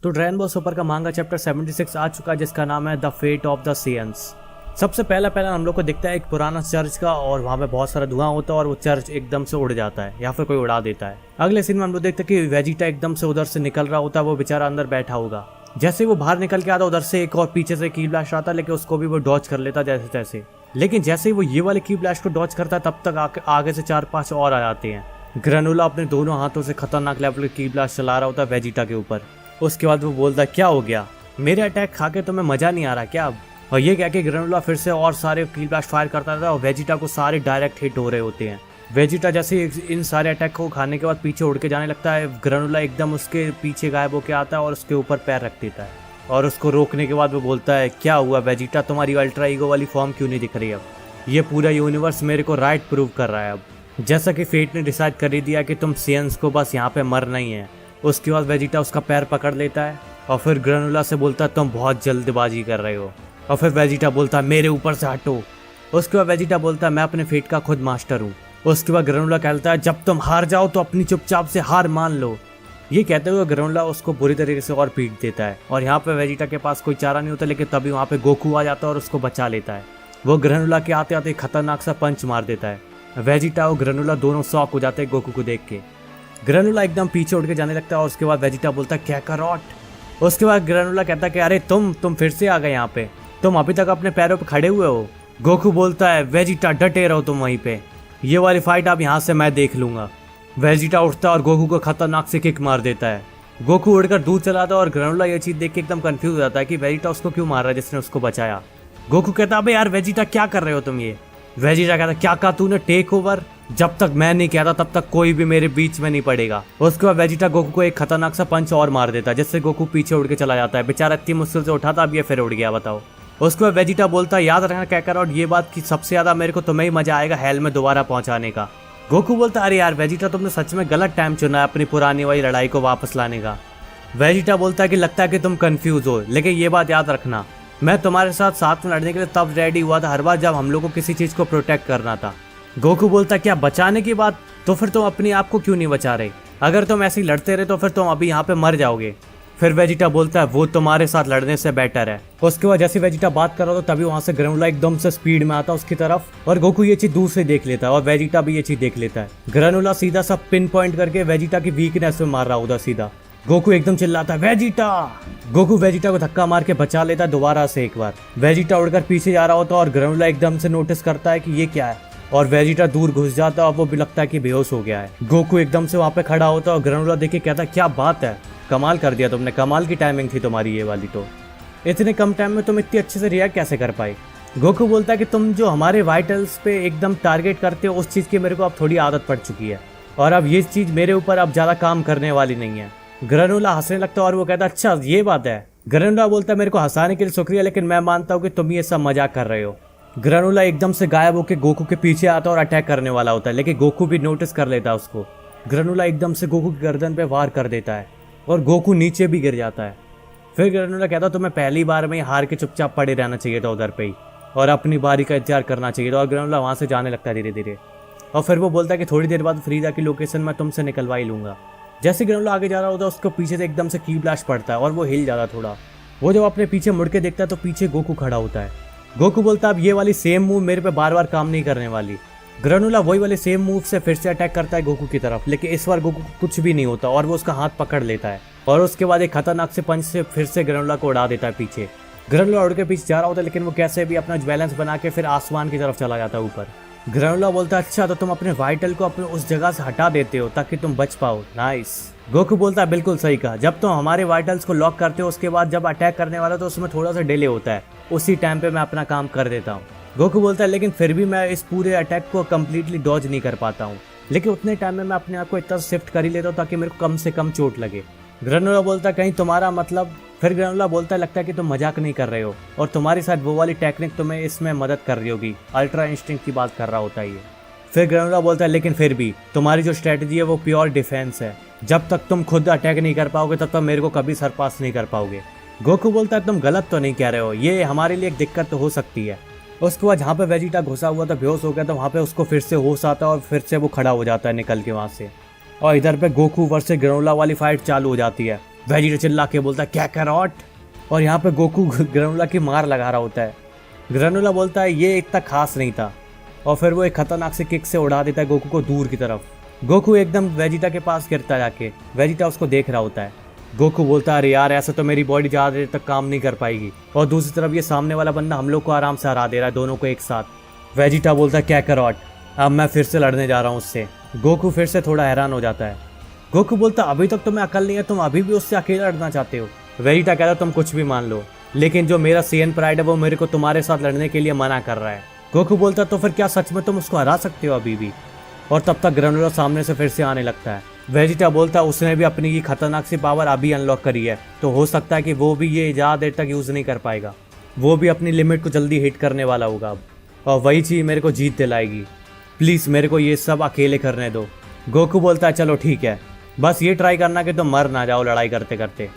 तो dragon ball super का मांगा चैप्टर 76 आ चुका है जिसका नाम है द फेट ऑफ द सेयंस। सबसे पहला हम लोग को दिखता है एक पुराना चर्च का और वहाँ पे बहुत सारा धुआं होता है और वो चर्च एकदम से उड़ जाता है या फिर कोई उड़ा देता है। अगले सीन में हम लोग देखते हैं कि वेजिटा एकदम से उधर से निकल रहा होता है, वो बेचारा अंदर बैठा होगा। जैसे ही वो बाहर निकल के आता उधर से एक और पीछे से की ब्लास्ट आता है, लेकिन उसको भी वो डॉज कर लेता जैसे तैसे। लेकिन जैसे ही वो ये वाले की ब्लास्ट को डॉज करता है तब तक आगे से 4-5 और आ जाते हैं। ग्रेनुला अपने दोनों हाथों से खतरनाक लेवल की ब्लास्ट चला रहा होता है वेजिटा के ऊपर। उसके बाद वो बोलता है क्या हो गया, मेरे अटैक खा के तुम्हें मजा नहीं आ रहा क्या अब? और ये कह के ग्रेनुला फिर से और सारे की ब्लास्ट फायर करता रहता है और वेजिटा को सारे डायरेक्ट हिट हो रहे होते हैं। वेजिटा जैसे इन सारे अटैक को खाने के बाद पीछे उड़ के जाने लगता है, ग्रेनुला एकदम उसके पीछे गायब होके आता है और उसके ऊपर पैर रख देता है। और उसको रोकने के बाद वो बोलता है क्या हुआ वेजिटा, तुम्हारी अल्ट्रा ईगो वाली फॉर्म क्यों नहीं दिख रही अब? ये पूरा यूनिवर्स मेरे को राइट प्रूव कर रहा है अब, जैसा कि फेट ने डिसाइड कर ही दिया कि तुम सेयंस को बस यहाँ पे मरना ही है। उसके बाद वेजिटा उसका पैर पकड़ लेता है और फिर ग्रेनुला से बोलता है तुम बहुत जल्दबाजी कर रहे हो। और फिर वेजिटा बोलता है मेरे ऊपर से हटो। उसके बाद वेजिटा बोलता है मैं अपने फेट का खुद मास्टर हूँ। उसके बाद ग्रेनुला कहता है जब तुम हार जाओ तो अपनी चुपचाप से हार मान लो। ये कहते हुए ग्रेनुला उसको बुरी तरीके से और पीट देता है और यहाँ पे वेजिटा के पास कोई चारा नहीं होता, लेकिन तभी वहाँ पे गोकू आ जाता है और उसको बचा लेता है। वो ग्रेनुला के आते आते खतरनाक सा पंच मार देता है। वेजिटा और ग्रेनुला दोनों शॉक हो जाते हैं गोकू को देख के। ग्रेनुला एकदम पीछे उठ के जाने लगता है और उसके बाद वेजिटा बोलता है क्या करॉट। उसके बाद ग्रेनुला कहता है कि अरे तुम फिर से आ गए यहाँ पे, तुम अभी तक अपने पैरों पे खड़े हुए हो। गोकू बोलता है वेजिटा डटे रहो तुम वहीं पे, ये वाली फाइट अब यहाँ से मैं देख लूंगा। वेजिटा उठता है और गोकू को खतरनाक से किक मार देता है। गोकू उड़कर दूर चला जाता है और ग्रेनुला ये चीज देख के एकदम कंफ्यूज हो जाता है कि वेजिटा उसको क्यों मार रहा है जिसने उसको बचाया। गोकू कहता है यार वेजिटा क्या कर रहे हो तुम ये? वेजिटा कहता क्या कहा तूने, टेक ओवर? जब तक मैं नहीं कहता तब तक कोई भी मेरे बीच में नहीं पड़ेगा। उसके बाद वेजिटा गोकू को एक खतरनाक सा पंच और मार देता है जिससे गोकू पीछे उड़ के चला जाता है। बेचारा इतनी मुश्किल से उठा था, अब ये फिर उड़ गया बताओ। उसके बाद वेजिटा बोलता है याद रखना कहकर और ये बात कि सबसे ज्यादा मेरे को तुम्हें ही मजा आएगा हेल में दोबारा पहुंचाने का। गोकू बोलता है अरे यार वेजिटा तुमने सच में गलत टाइम चुना है अपनी पुरानी वाली लड़ाई को वापस लाने का। वेजिटा बोलता है कि लगता है कि तुम कंफ्यूज हो, लेकिन ये बात याद रखना मैं तुम्हारे साथ में लड़ने के लिए तब रेडी हुआ था हर बार जब हम लोग को किसी चीज को प्रोटेक्ट करना था। गोकू बोलता है क्या बचाने की बात, तो फिर तुम अपने आप को क्यों नहीं बचा रहे? अगर तुम ऐसे ही लड़ते रहे तो फिर तुम अभी यहाँ पे मर जाओगे। फिर वेजिटा बोलता है वो तुम्हारे साथ लड़ने से बेटर है। उसके बाद जैसे वेजिटा बात कर रहा था तभी वहां से ग्रेनुला एकदम से स्पीड में आता है उसकी तरफ और गोकू ये चीज दूर से देख लेता है और वेजिटा भी ये चीज देख लेता है। ग्रेनुला सीधा सा पिन पॉइंट करके वेजिटा की वीकनेस में मार रहा होता सीधा। गोकू एकदम चिल्लाता है वेजिटा। गोकू वेजिटा को धक्का मार के बचा लेता है दोबारा से एक बार। वेजिटा उड़कर पीछे जा रहा होता है और ग्रेनुला एकदम से नोटिस करता है कि ये क्या है और वेजिटा दूर घुस जाता है और वो भी लगता है कि बेहोश हो गया है। गोकू एकदम से वहां पे खड़ा होता है और ग्रेनुला देख के कहता है क्या बात है, कमाल कर दिया तुमने, कमाल की टाइमिंग थी तुम्हारी ये वाली, तो इतने कम टाइम में तुम इतनी अच्छे से रिएक्ट कैसे कर पाए? गोकू बोलता है कि तुम जो हमारे वाइटल्स पे एकदम टारगेट करते हो उस चीज़ की मेरे को अब थोड़ी आदत पड़ चुकी है और अब ये चीज़ मेरे ऊपर अब ज़्यादा काम करने वाली नहीं है। ग्रेनुला हंसने लगता है और वो कहता है अच्छा ये बात है। ग्रेनुला बोलता है मेरे को हंसाने के लिए शुक्रिया, लेकिन मैं मानता हूँ कि तुम ये सब मजाक कर रहे हो। ग्रेनुला एकदम से गायब होकर गोकू के पीछे आता है और अटैक करने वाला होता है, लेकिन गोकू भी नोटिस कर लेता है उसको। ग्रेनुला एकदम से गोकू की गर्दन पे वार कर देता है और गोकू नीचे भी गिर जाता है। फिर ग्रेनुला कहता तुम्हें पहली बार में ही हार के चुपचाप पड़े रहना चाहिए था उधर पे ही और अपनी बारी का इंतजार करना चाहिए था। और ग्रेनुला वहाँ से जाने लगता है धीरे धीरे और फिर वो बोलता है कि थोड़ी देर बाद फ्रीजा की लोकेशन मैं तुमसे निकलवा ही लूंगा। जैसे ग्रेनुला आगे जा रहा होता है उसको पीछे से एकदम से की ब्लास्ट पड़ता है और वो हिल जाता थोड़ा। वो जब अपने पीछे मुड़ के देखता है तो पीछे गोकू खड़ा होता है। गोकू बोलता है अब ये वाली सेम मूव मेरे पे बार बार काम नहीं करने वाली। ग्रेनुला वही वाले सेम मूव से फिर से अटैक करता है गोकू की तरफ, लेकिन इस बार गोकू कुछ भी नहीं होता और वो उसका हाथ पकड़ लेता है और उसके बाद एक खतरनाक से पंच से फिर से ग्रेनुला को उड़ा देता है पीछे। ग्रेनुला उड़ के पीछे जा रहा होता है, लेकिन वो कैसे भी अपना बैलेंस बना के फिर आसमान की तरफ चला जाता है ऊपर। ग्रेनुला बोलता है अच्छा तो तुम अपने वाइटल को अपने उस जगह से हटा देते हो ताकि तुम बच पाओ, नाइस। गोकू बोलता है बिल्कुल सही कहा, जब तुम हमारे वाइटल्स को लॉक करते हो उसके बाद जब अटैक करने वाला तो उसमें थोड़ा सा डिले होता है, उसी टाइम पे मैं अपना काम कर देता हूँ। गोकू बोलता है लेकिन फिर भी मैं इस पूरे अटैक को कम्प्लीटली डॉज नहीं कर पाता हूँ, लेकिन उतने टाइम में मैं अपने आप को इतना शिफ्ट कर ही लेता हूँ ताकि मेरे को कम से कम चोट लगे। ग्रेनुला बोलता है कहीं तुम्हारा मतलब, फिर ग्रेनुला बोलता है लगता है कि तुम मजाक नहीं कर रहे हो और तुम्हारे साथ वो वाली टेक्निक तुम्हें इसमें मदद कर रही होगी, अल्ट्रा इंस्टिंक्ट की बात कर रहा होता है ये। फिर ग्रेनुला बोलता है लेकिन फिर भी तुम्हारी जो स्ट्रेटजी है वो प्योर डिफेंस है, जब तक तुम खुद अटैक नहीं कर पाओगे तब तक मेरे को कभी सरपास नहीं कर पाओगे। गोकू बोलता है तुम गलत तो नहीं कह रहे हो, ये हमारे लिए एक दिक्कत तो हो सकती है। उसके बाद जहाँ पे वेजिटा घुसा हुआ था बेहोश हो गया था वहाँ पे उसको फिर से होश आता है और फिर से वो खड़ा हो जाता है निकल के वहाँ से। और इधर पे गोकू वर्सेस ग्रेनुला वाली फाइट चालू हो जाती है वेजिटा चिल्ला के बोलता है क्या कैरोट, और यहाँ पे गोकू ग्रेनुला की मार लगा रहा होता है। ग्रेनुला बोलता है ये इतना खास नहीं था, और फिर वो एक खतरनाक से किक से उड़ा देता है गोकू को दूर की तरफ। गोकू एकदम वेजिटा के पास गिरता जाके, वेजिटा उसको देख रहा होता है। गोकू बोलता है अरे यार ऐसा तो मेरी बॉडी ज़्यादा देर तक काम नहीं कर पाएगी, और दूसरी तरफ ये सामने वाला बंदा हम लोग को आराम से हरा दे रहा है दोनों को एक साथ। वेजिटा बोलता है क्या कैरोट, अब मैं फिर से लड़ने जा रहा हूँ उससे। गोकू फिर से थोड़ा हैरान हो जाता है। गोकू बोलता अभी तक तुम्हें अकल नहीं है, तुम अभी भी उससे अकेला लड़ना चाहते हो। वेजिटा कहता तुम कुछ भी मान लो, लेकिन जो मेरा सीएन प्राइड है वो मेरे को तुम्हारे साथ लड़ने के लिए मना कर रहा है। गोकू बोलता तो फिर क्या सच में तुम उसको हरा सकते हो अभी भी? और तब तक ग्रेनुला सामने से फिर से आने लगता है। वेजिटा बोलता है उसने भी अपनी ये खतरनाक सी पावर अभी अनलॉक करी है, तो हो सकता है कि वो भी ये ज़्यादा देर तक यूज़ नहीं कर पाएगा, वो भी अपनी लिमिट को जल्दी हिट करने वाला होगा अब, और वही चीज़ मेरे को जीत दिलाएगी। प्लीज़ मेरे को ये सब अकेले करने दो। गोकू बोलता है चलो ठीक है, बस ये ट्राई करना कि तुम मर ना जाओ लड़ाई करते करते।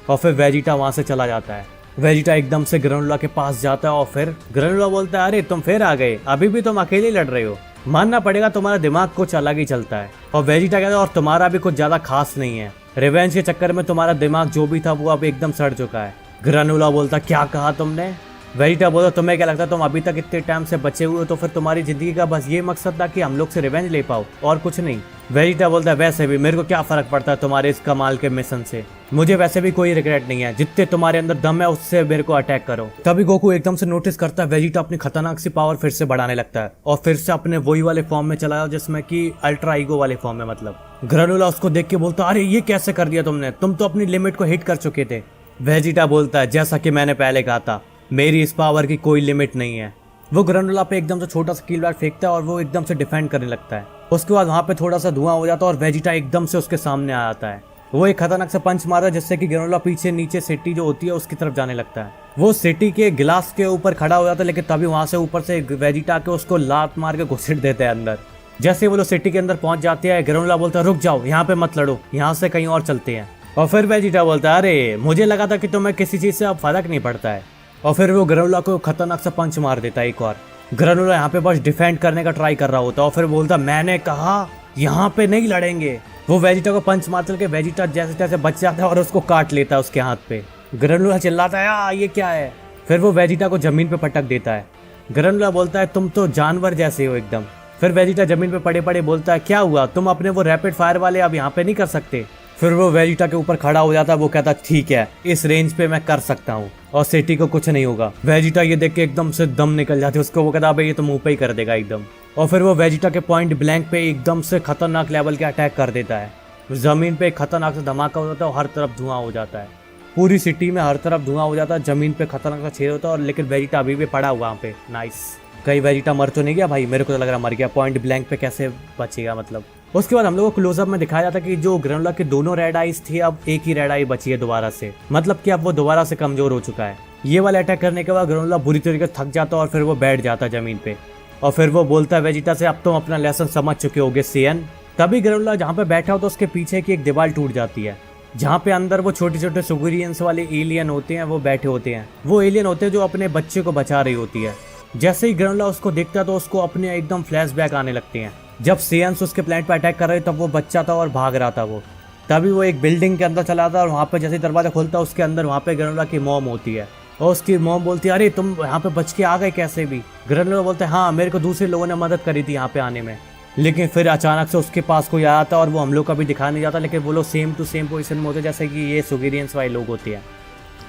और फिर वेजिटा वहाँ से चला जाता है। वेजिटा एकदम से ग्रेनुला के पास जाता है, और फिर ग्रेनुला बोलता है अरे तुम फिर आ गए, अभी भी तुम अकेले लड़ रहे हो, मानना पड़ेगा तुम्हारा दिमाग कुछ अलग ही चलता है। और वेजिटा कहता है और तुम्हारा भी कुछ ज्यादा खास नहीं है, रिवेंज के चक्कर में तुम्हारा दिमाग जो भी था वो अब एकदम सड़ चुका है। ग्रेनुला बोलता क्या कहा तुमने? वेजिटा बोलता तुम्हें क्या लगता है तुम अभी तक इतने टाइम से बचे हुए हो, तो फिर तुम्हारी जिंदगी का बस ये मकसद था कि हम लोग से रिवेंज ले पाओ और कुछ नहीं। वेजिटा बोलता है वैसे भी मेरे को क्या फर्क पड़ता है तुम्हारे इस कमाल के मिशन से, मुझे वैसे भी कोई रिग्रेट नहीं है, जितने तुम्हारे अंदर दम है उससे मेरे को अटैक करो। तभी गोकू एकदम से नोटिस करता है वेजिटा अपनी खतरनाक सी पावर फिर से बढ़ाने लगता है, और फिर से अपने वही वाले फॉर्म में चला जाओ जिसमें कि अल्ट्रा ईगो वाले फॉर्म में। मतलब ग्रेनुला उसको देख के बोलता अरे ये कैसे कर दिया तुमने, तुम तो अपनी लिमिट को हिट कर चुके थे। वेजिटा बोलता है जैसा कि मैंने पहले कहा था, मेरी इस पावर की कोई लिमिट नहीं है। वो ग्रेनुला पे एकदम से छोटा सा कील बैट फेंकता है और वो एकदम से डिफेंड करने लगता है। उसके बाद वहाँ पे थोड़ा सा धुआं हो जाता है और वेजिटा एकदम से उसके सामने आ जाता है। वो एक खतरनाक से पंच मारता है जिससे कि ग्रेनुला पीछे नीचे सिटी जो होती है उसकी तरफ जाने लगता है। वो सिटी के गिलास के ऊपर खड़ा हो जाता है, लेकिन तभी वहाँ से ऊपर से वेजिटा के उसको लात मार के घुसेड़ देते हैं अंदर। जैसे वो लोग सिटी के अंदर पहुंच जाते हैं, ग्रेनुला बोलता है रुक जाओ, यहाँ पे मत लड़ो, यहाँ से कहीं और चलते हैं। और फिर वेजिटा बोलता है अरे मुझे लगा था कि तुम्हें किसी चीज से अब फर्क नहीं पड़ता है। और फिर वो ग्रेनुला को खतरनाक सा पंच मार देता है एक और। ग्रेनुला यहाँ पे बस डिफेंड करने का ट्राई कर रहा होता है, और फिर बोलता मैंने कहा यहाँ पे नहीं लड़ेंगे। वो वेजिटा को पंच मारते के वेजिटा जैसे तैसे बच जाता है और उसको काट लेता है उसके हाथ पे। ग्रेनुला चिल्लाता है ये क्या है, फिर वो वेजिटा को जमीन पे पटक देता है। ग्रेनुला बोलता है तुम तो जानवर जैसे हो एकदम। फिर वेजिटा जमीन पे पड़े पड़े बोलता है क्या हुआ, तुम अपने वो रैपिड फायर वाले अब यहाँ पे नहीं कर सकते? फिर वो वेजिटा के ऊपर खड़ा हो जाता है, वो कहता ठीक है इस रेंज पे मैं कर सकता हूँ और सिटी को कुछ नहीं होगा। वेजिटा ये देख के एकदम से दम निकल जाती है उसको, वो कहता है ये तो मुंह पे ही कर देगा एकदम। और फिर वो वेजिटा के पॉइंट ब्लैंक पे एकदम से खतरनाक लेवल के अटैक कर देता है। जमीन पे एक खतरनाक सा धमाका हो जाता है और हर तरफ धुआं हो जाता है, पूरी सिटी में हर तरफ धुआं हो जाता है, जमीन पे खतरनाक सा छेद होता है। और लेकिन वेजिटा अभी भी पड़ा हुआ वहाँ पे। नाइस, कहीं वेजिटा मर तो नहीं गया भाई? मेरे को तो लग रहा मर गया, पॉइंट ब्लैंक पे कैसे बचेगा मतलब। उसके बाद हम लोग को क्लोजअप में दिखाया जाता है कि जो ग्रेनुला के दोनों रेड आईज थी अब एक ही रेड आई बची है दोबारा से, मतलब कि अब वो दोबारा से कमजोर हो चुका है। ये वाला अटैक करने के बाद ग्रेनुला बुरी तरीके से थक जाता है और फिर वो बैठ जाता है जमीन पे। और फिर वो बोलता है वेजिटा से अब तुम अपना लेसन समझ चुके होगे सीएन। तभी ग्रेनुला जहाँ पे बैठा हो तो उसके पीछे की एक दीवार टूट जाती है, जहाँ पे अंदर वो छोटे छोटे सुगुरियंस वाले एलियन होते हैं वो बैठे होते हैं। वो एलियन होते हैं जो अपने बच्चे को बचा रही होती है। जैसे ही ग्रेनुला उसको देखता है तो उसको अपने एकदम फ्लैशबैक आने लगते हैं। जब सीएन्स उसके प्लेनेट पर अटैक कर रहे तब वो बच्चा था और भाग रहा था वो। तभी वो एक बिल्डिंग के अंदर चला था और वहाँ पे जैसे दरवाजा खोलता है उसके अंदर वहाँ पे ग्रेनुला की मॉम होती है। और उसकी मॉम बोलती है अरे तुम यहाँ पे बच के आ गए कैसे भी? ग्रेनुला बोलते हैं हाँ मेरे को दूसरे लोगों ने मदद करी थी यहाँ पे आने में। लेकिन फिर अचानक से उसके पास कोई आया था और वो हम लोग का भी दिखा नहीं जाता, लेकिन वो लोग सेम टू सेम पोजीशन में होते जैसे कि ये सुगेरियंस वाले लोग होते हैं।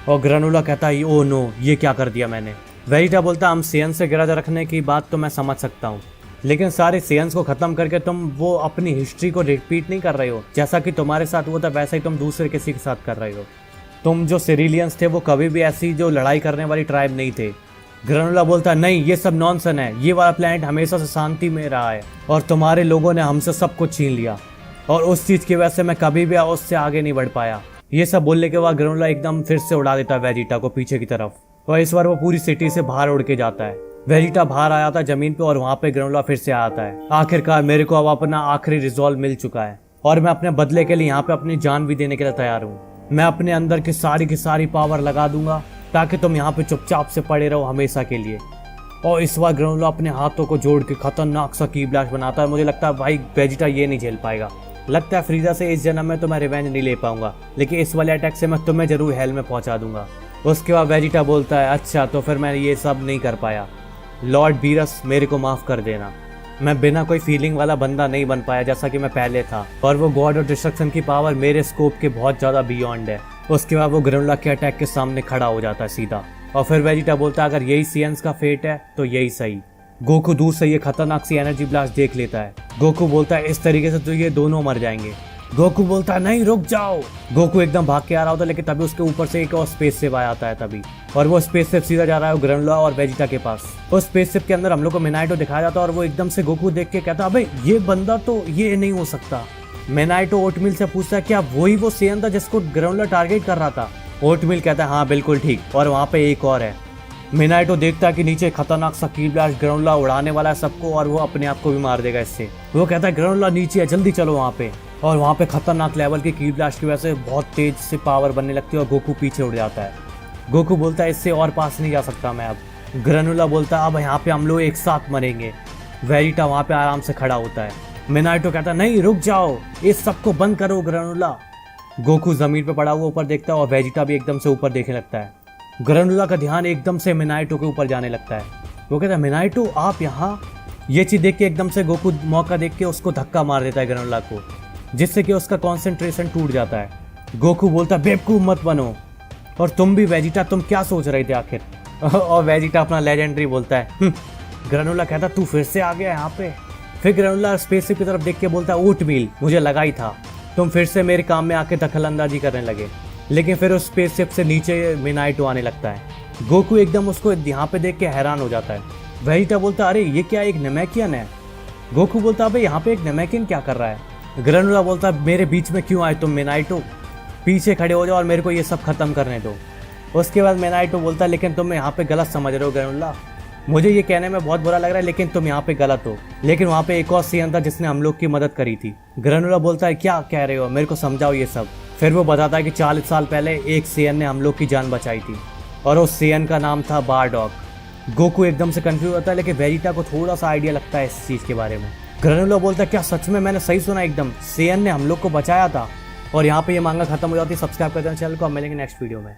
और ग्रेनुला कहता है ओ नो ये क्या कर दिया मैंने। वेजिटा बोलता हम सीएन्स से गिरज रखने की बात तो मैं समझ सकता हूँ, लेकिन सारे सीएन्स को खत्म करके तुम वो अपनी हिस्ट्री को रिपीट नहीं कर रहे हो। जैसा कि तुम्हारे साथ हुआ था वैसा ही तुम दूसरे किसी के साथ कर रहे हो। तुम जो सिरिलियंस थे वो कभी भी ऐसी जो लड़ाई करने वाली ट्राइब नहीं थे। ग्रेनुला बोलता है नहीं ये सब नॉनसेंस है, ये वाला प्लेनेट हमेशा से शांति में रहा है और तुम्हारे लोगों ने हमसे सब कुछ छीन लिया और उस चीज़ की वजह से मैं कभी भी उससे आगे नहीं बढ़ पाया। ये सब बोलने के बाद ग्रेनुला एकदम फिर से उड़ा देता है वेजिटा को पीछे की तरफ, और इस बार वो पूरी सिटी से बाहर उड़ के जाता है। वेजिटा बाहर आया था जमीन पे और वहाँ पे ग्रेनुला फिर से आता है। आखिरकार मेरे को अब अपना आखिरी रिजॉल्व मिल चुका है और मैं अपने बदले के लिए यहाँ पे अपनी जान भी देने के लिए तैयार हूँ। मैं अपने अंदर की सारी पावर लगा दूंगा ताकि तुम यहाँ पे चुपचाप से पड़े रहो हमेशा के लिए। और इस बार ग्रेनुला अपने हाथों को जोड़ के खतरनाक सा की ब्लास्ट बनाता है। मुझे लगता है भाई वेजिटा ये नहीं झेल पाएगा। लगता है फ्रीजा से इस जन्म में तो मैं रिवेंज नहीं ले पाऊंगा, लेकिन इस वाले अटैक से मैं तुम्हें जरूर हेल में पहुंचा दूंगा। उसके बाद वेजिटा बोलता है अच्छा तो फिर मैं ये सब नहीं कर पाया, लॉर्ड बीरस मेरे को माफ कर देना, मैं बिना कोई फीलिंग वाला बंदा नहीं बन पाया जैसा कि मैं पहले था, और वो गॉड ऑफ डिस्ट्रक्शन की पावर मेरे स्कोप के बहुत ज्यादा बियॉन्ड है। उसके बाद वो ग्रेनुला के अटैक के सामने खड़ा हो जाता है सीधा, और फिर वेजिटा बोलता है अगर यही सियंस का फेट है तो यही सही। गोकू दूर से ये खतरनाक सी एनर्जी ब्लास्ट देख लेता है। गोकू बोलता है इस तरीके से तो ये दोनों मर जाएंगे। गोकू बोलता है नहीं रुक जाओ। गोकू एकदम भाग के आ रहा होता है, लेकिन तभी उसके ऊपर से एक और स्पेस शिप आता है तभी, और वो स्पेस शिप सीधा जा रहा है ग्रेनुला और वेजिटा के पास। उस स्पेस शिप के अंदर हम लोग को मिनाइटो दिखाया जाता है, और वो एकदम से गोकू देख के कहता है अबे ये बंदा तो ये नहीं हो सकता। मिनाइटो ओटमिल से पूछता है क्या वही वो सेन था जिसको ग्रेनुला टारगेट कर रहा था? ओटमिल कहता है हाँ बिल्कुल ठीक, और वहाँ पे एक और है। मिनाइटो देखता है कि नीचे खतरनाक सा की ब्लास्ट ग्रेनुला उड़ाने वाला है सबको, और वो अपने आप को भी मार देगा इससे। वो कहता है ग्रेनुला नीचे है जल्दी चलो वहाँ पे, और वहाँ पे खतरनाक लेवल की की ब्लास्ट की वजह से बहुत तेज से पावर बनने लगती है और गोकू पीछे उड़ जाता है। गोकू बोलता है इससे और पास नहीं जा सकता मैं अब। ग्रेनुला बोलता है अब यहाँ पे हम लोग एक साथ मरेंगे। वेजिटा वहाँ पे आराम से खड़ा होता है। मिनाइटो कहता है नहीं रुक जाओ, इस सबको बंद करो ग्रेनुला। गोकू जमीन पे पड़ा हुआ ऊपर देखता है, और वेजिटा भी एकदम से ऊपर देखने लगता है। ग्रेनुला का ध्यान एकदम से मिनाइटो के ऊपर जाने लगता है। वो कहता है मिनाइटो आप यहाँ? ये चीज देख के एकदम से गोकू मौका देख के उसको धक्का मार देता है ग्रेनुला को, जिससे कि उसका कंसंट्रेशन टूट जाता है। गोकू बोलता है बेवकूफ मत बनो, और तुम भी वेजिटा तुम क्या सोच रहे थे आखिर? और वेजिटा अपना लेजेंडरी बोलता है ग्रेनुला कहता तू फिर से आ गया यहाँ पे। फिर ग्रेनुला स्पेसशिप की तरफ देख के बोलता है ओटमील मुझे लगा ही था तुम फिर से मेरे काम में आके दखलंदाजी करने लगे। लेकिन फिर उस स्पेसशिप से नीचे मिनाइटो आने लगता है। गोकू एकदम उसको यहाँ पे देख के हैरान हो जाता है। वेजिटा बोलता है अरे ये क्या एक नेमेकियन है? गोकू बोलता है यहाँ पे एक नेमेकियन क्या कर रहा है? ग्रेनुला बोलता है मेरे बीच में क्यों आए तुम मिनाइटो, पीछे खड़े हो जाओ और मेरे को ये सब खत्म करने दो। उसके बाद मिनाइटो बोलता है लेकिन तुम यहाँ पे गलत समझ रहे हो ग्रेनुला, मुझे ये कहने में बहुत बुरा लग रहा है लेकिन तुम यहाँ पे गलत हो। लेकिन वहाँ पे एक और सीएन था जिसने हम लोग की मदद करी थी। ग्रेनुला बोलता है क्या कह रहे हो, मेरे को समझाओ ये सब। फिर वो बताता है कि 40 साल पहले एक सीएन ने हम लोग की जान बचाई थी, और उस सीएन का नाम था बारडॉग। गोकू एकदम से कंफ्यूज होता है, लेकिन वेजिटा को थोड़ा सा आइडिया लगता है इस चीज़ के बारे में। ग्रेनुला बोलता है क्या सच में मैंने सही सुना एकदम, सीएन ने हम लोग को बचाया था? और यहाँ पे ये मांगा खत्म हो जाती है। सब्सक्राइब कर देना चैनल को, अब मिलेंगे नेक्स्ट वीडियो में।